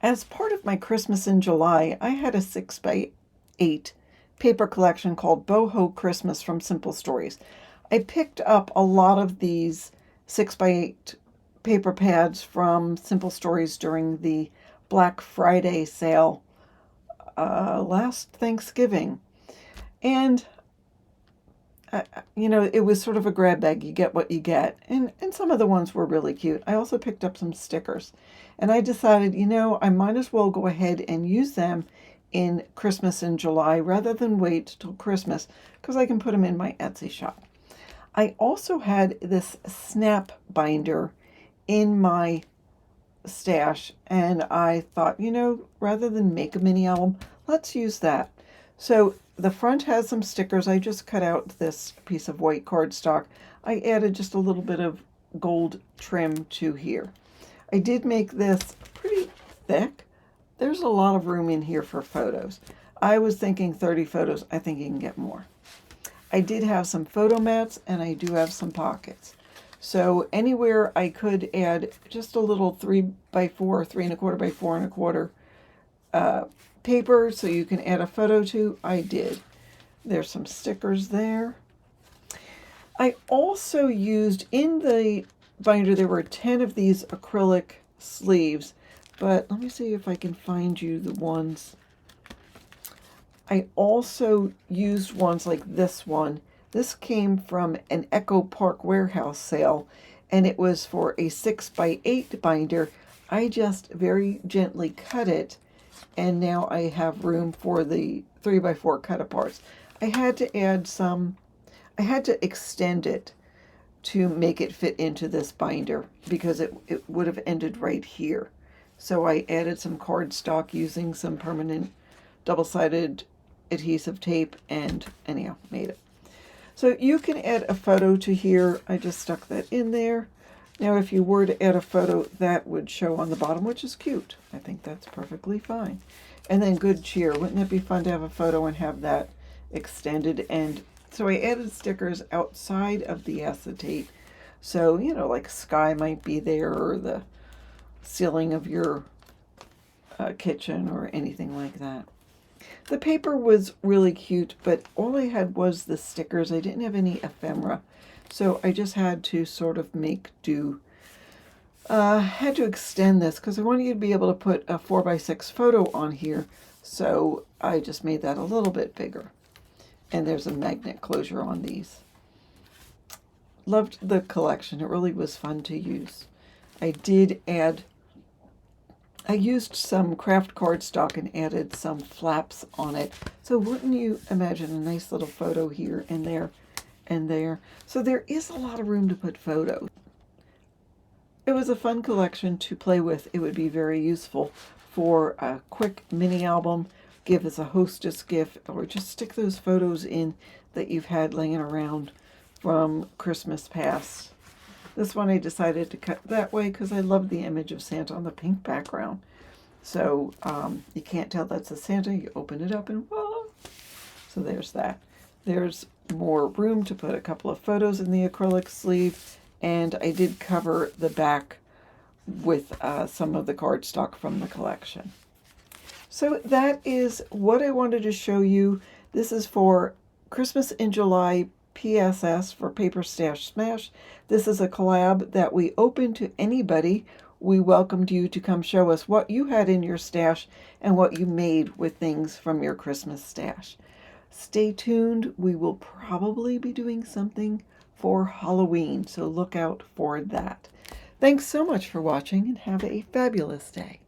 As part of my Christmas in July, I had a 6x8 paper collection called Boho Christmas from Simple Stories. I picked up a lot of these 6x8 paper pads from Simple Stories during the Black Friday sale last Thanksgiving. And it was sort of a grab bag. You get what you get. And some of the ones were really cute. I also picked up some stickers. And I decided, I might as well go ahead and use them in Christmas in July rather than wait till Christmas because I can put them in my Etsy shop. I also had this snap binder in my stash and I thought, rather than make a mini album, let's use that. So the front has some stickers. I just cut out this piece of white cardstock. I added just a little bit of gold trim to here. I did make this pretty thick. There's a lot of room in here for photos. I was thinking 30 photos. I think you can get more. I did have some photo mats and I do have some pockets. So anywhere I could add just a little 3x4, 3¼ by 4¼ paper so you can add a photo to, I did. There's some stickers there. I also used in the binder, there were 10 of these acrylic sleeves, but let me see if I can find you the ones. I also used ones like this one. This came from an Echo Park warehouse sale, and it was for a 6x8 binder. I just very gently cut it, and now I have room for the 3x4 cut aparts. I had to extend it to make it fit into this binder because it would have ended right here. So I added some cardstock using some permanent double-sided adhesive tape and anyhow made it. So you can add a photo to here. I just stuck that in there. Now if you were to add a photo, that would show on the bottom, which is cute. I think that's perfectly fine. And then good cheer. Wouldn't it be fun to have a photo and have that extended? And so I added stickers outside of the acetate. So, like sky might be there or the ceiling of your kitchen or anything like that. The paper was really cute, but all I had was the stickers. I didn't have any ephemera, so I just had to sort of make do. Had to extend this because I wanted you to be able to put a 4x6 photo on here, so I just made that a little bit bigger. And there's a magnet closure on these. Loved the collection. It really was fun to use. I used some craft cardstock and added some flaps on it. So wouldn't you imagine a nice little photo here and there and there? So there is a lot of room to put photos. It was a fun collection to play with. It would be very useful for a quick mini album, give as a hostess gift, or just stick those photos in that you've had laying around from Christmas past. This one I decided to cut that way because I love the image of Santa on the pink background. So you can't tell that's a Santa. You open it up and voila. So there's that. There's more room to put a couple of photos in the acrylic sleeve. And I did cover the back with some of the cardstock from the collection. So that is what I wanted to show you. This is for Christmas in July PSS for Paper Stash Smash. This is a collab that we open to anybody. We welcomed you to come show us what you had in your stash and what you made with things from your Christmas stash. Stay tuned. We will probably be doing something for Halloween, so look out for that. Thanks so much for watching and have a fabulous day.